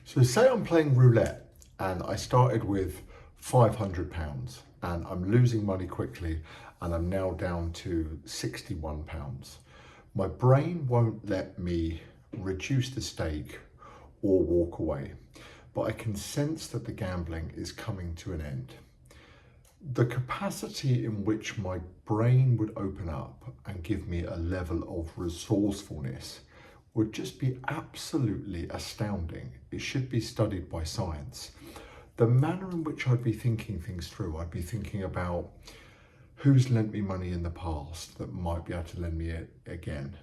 So say I'm playing roulette and I started with £500 and I'm losing money quickly and I'm now down to £61. My brain won't let me reduce the stake or walk away, but I can sense that the gambling is coming to an end. The capacity in which my brain would open up and give me a level of resourcefulness would just be absolutely astounding. It should be studied by science. The manner in which I'd be thinking things through, I'd be thinking about who's lent me money in the past that might be able to lend me it again.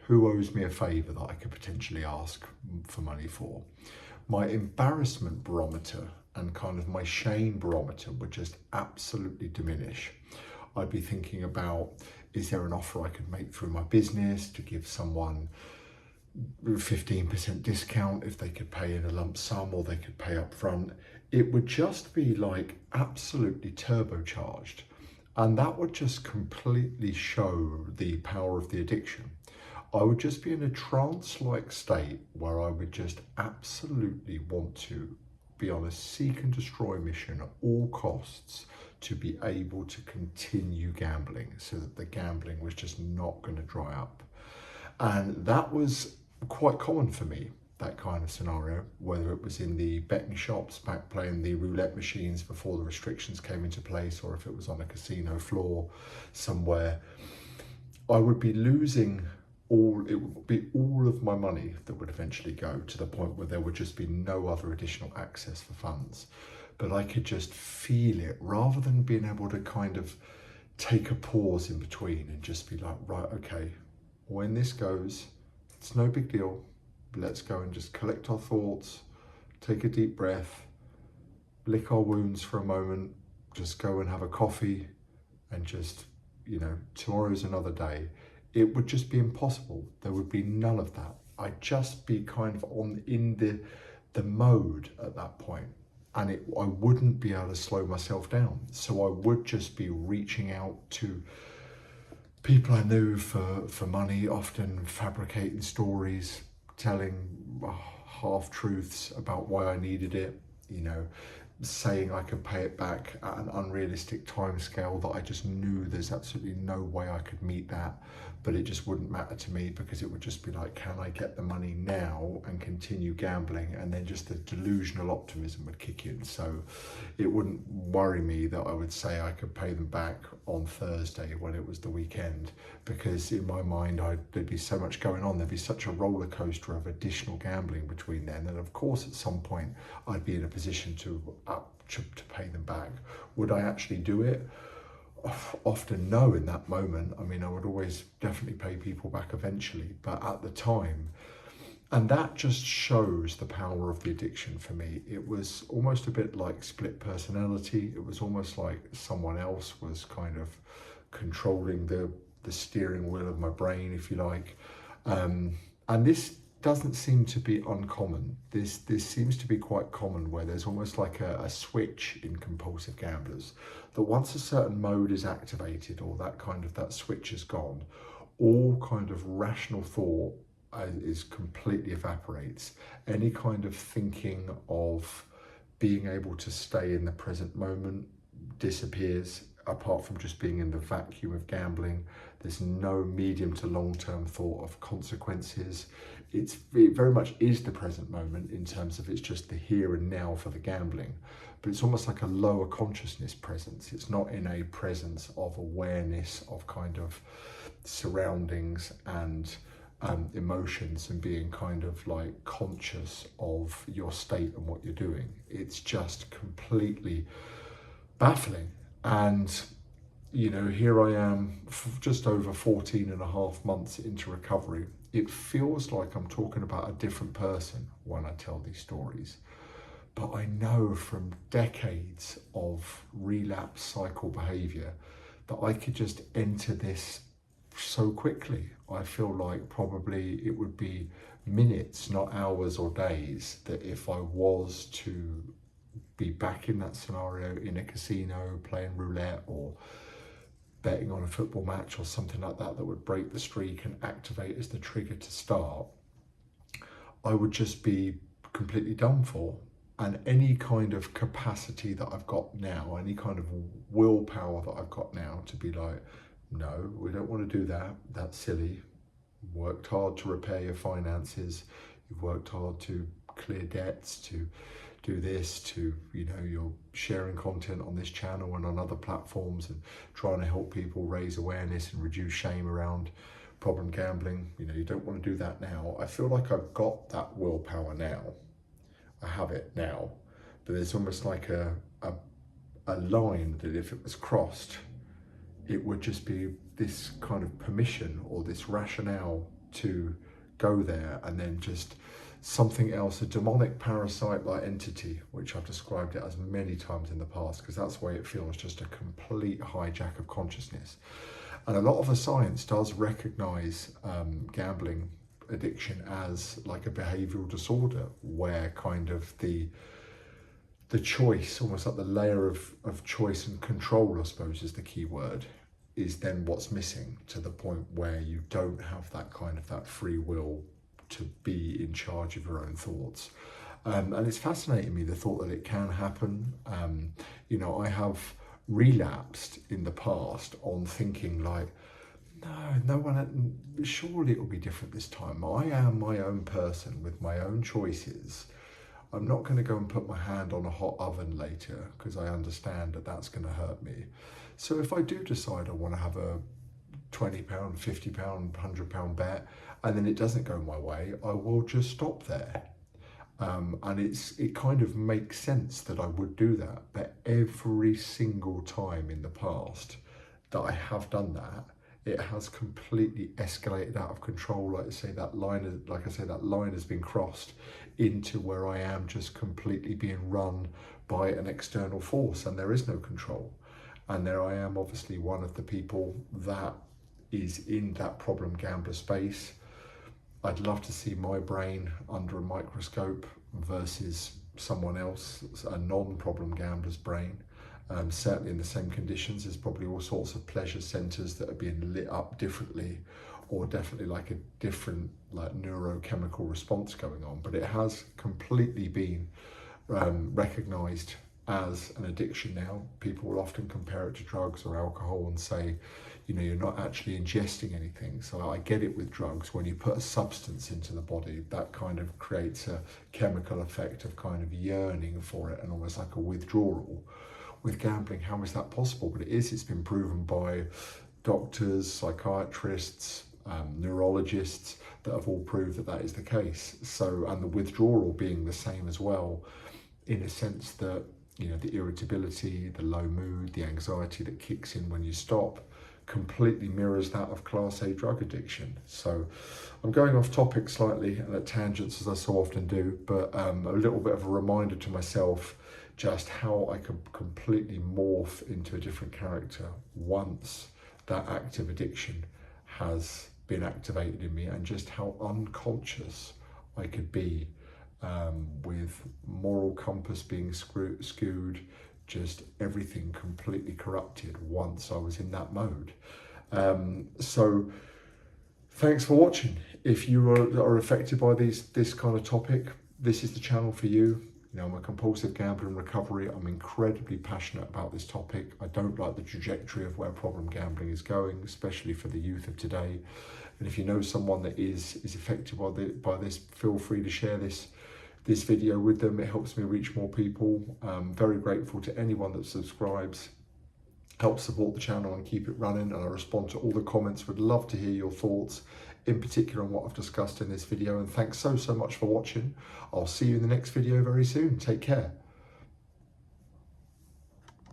Who owes me a favour that I could potentially ask for money for? My embarrassment barometer and kind of my shame barometer would just absolutely diminish. I'd be thinking about, is there an offer I could make through my business to give someone 15% discount if they could pay in a lump sum or they could pay up front? It would just be like absolutely turbocharged. And that would just completely show the power of the addiction. I would just be in a trance-like state where I would just absolutely want to be on a seek and destroy mission at all costs to be able to continue gambling so that the gambling was just not going to dry up. And that was quite common for me, that kind of scenario, whether it was in the betting shops back playing the roulette machines before the restrictions came into place, or if it was on a casino floor somewhere. I would be losing it would be all of my money that would eventually go, to the point where there would just be no other additional access for funds. But I could just feel it, rather than being able to kind of take a pause in between and just be like, right, okay, when this goes, it's no big deal. Let's go and just collect our thoughts, take a deep breath, lick our wounds for a moment, just go and have a coffee, and just, tomorrow's another day. It would just be impossible. There would be none of that. I'd just be kind of in the mode at that point, and I wouldn't be able to slow myself down. So I would just be reaching out to people I knew for money, often fabricating stories, telling half-truths about why I needed it, saying I could pay it back at an unrealistic timescale that I just knew there's absolutely no way I could meet that, but it just wouldn't matter to me, because it would just be like, can I get the money now and continue gambling? And then just the delusional optimism would kick in. So it wouldn't worry me that I would say I could pay them back on Thursday when it was the weekend, because in my mind there'd be so much going on. There'd be such a roller coaster of additional gambling between then, and of course at some point I'd be in a position to pay them back. Would I actually do it? Often no, in that moment. I mean, I would always definitely pay people back eventually, but at the time, and that just shows the power of the addiction for me. It was almost a bit like split personality. It was almost like someone else was kind of controlling the steering wheel of my brain, if you like. And this doesn't seem to be uncommon. This seems to be quite common, where there's almost like a switch in compulsive gamblers, that once a certain mode is activated, or that switch is gone, all kind of rational thought is completely evaporates. Any kind of thinking of being able to stay in the present moment disappears, apart from just being in the vacuum of gambling. There's no medium to long-term thought of consequences. It very much is the present moment, in terms of it's just the here and now for the gambling, but it's almost like a lower consciousness presence. It's not in a presence of awareness of kind of surroundings and emotions, and being kind of like conscious of your state and what you're doing. It's just completely baffling. And here I am, just over 14 and a half months into recovery. It feels like I'm talking about a different person when I tell these stories. But I know from decades of relapse cycle behavior that I could just enter this so quickly. I feel like probably it would be minutes, not hours or days, that if I was to be back in that scenario in a casino playing roulette, or betting on a football match or something like that, that would break the streak and activate as the trigger to start, I would just be completely done for. And any kind of capacity that I've got now, any kind of willpower that I've got now to be like, no, we don't want to do that. That's silly. Worked hard to repair your finances. You've worked hard to clear debts, to do this, to, you know, you're sharing content on this channel and on other platforms and trying to help people raise awareness and reduce shame around problem gambling. You know, you don't want to do that now. I feel like I've got that willpower now. I have it now, but there's almost like a line that if it was crossed, it would just be this kind of permission or this rationale to go there, and then just something else, a demonic parasite-like entity, which I've described it as many times in the past, because that's the way it feels, just a complete hijack of consciousness. And a lot of the science does recognize gambling addiction as like a behavioral disorder, where kind of the choice, almost like the layer of choice and control, I suppose is the key word, is then what's missing, to the point where you don't have that kind of that free will to be in charge of your own thoughts. And it's fascinating me, the thought that it can happen. You know, I have relapsed in the past on thinking like, no one, surely it will be different this time. I am my own person with my own choices. I'm not going to go and put my hand on a hot oven later, because I understand that that's going to hurt me. So if I do decide I want to have a £20, £50, £100 bet, and then it doesn't go my way, I will just stop there. And it kind of makes sense that I would do that. But every single time in the past that I have done that, it has completely escalated out of control. Like I say, that line has been crossed into where I am just completely being run by an external force, and there is no control. And there I am, obviously one of the people that is in that problem gambler space. I'd love to see my brain under a microscope versus someone else, a non-problem gambler's brain. Certainly in the same conditions. There's probably all sorts of pleasure centers that are being lit up differently, or definitely like a different like neurochemical response going on. But it has completely been recognized as an addiction now. People will often compare it to drugs or alcohol and say, you know, you're not actually ingesting anything. So I get it with drugs. When you put a substance into the body, that kind of creates a chemical effect of kind of yearning for it and almost like a withdrawal. With gambling, how is that possible? But it is. It's been proven by doctors, psychiatrists, neurologists that have all proved that that is the case. So, and the withdrawal being the same as well, in a sense that, you know, the irritability, the low mood, the anxiety that kicks in when you stop completely mirrors that of Class A drug addiction. So I'm going off topic slightly and at tangents, as I so often do, but a little bit of a reminder to myself just how I could completely morph into a different character once that active addiction has been activated in me, and just how unconscious I could be, with moral compass being skewed, just everything completely corrupted once I was in that mode. So thanks for watching. If you are affected by this kind of topic, this is the channel for you. You know, I'm a compulsive gambler in recovery. I'm incredibly passionate about this topic. I don't like the trajectory of where problem gambling is going, especially for the youth of today. And if you know someone that is affected by this, feel free to share this video with them. It helps me reach more people. I'm very grateful to anyone that subscribes, helps support the channel and keep it running. And I respond to all the comments. Would love to hear your thoughts, in particular on what I've discussed in this video. And thanks so much for watching. I'll see you in the next video very soon. Take care.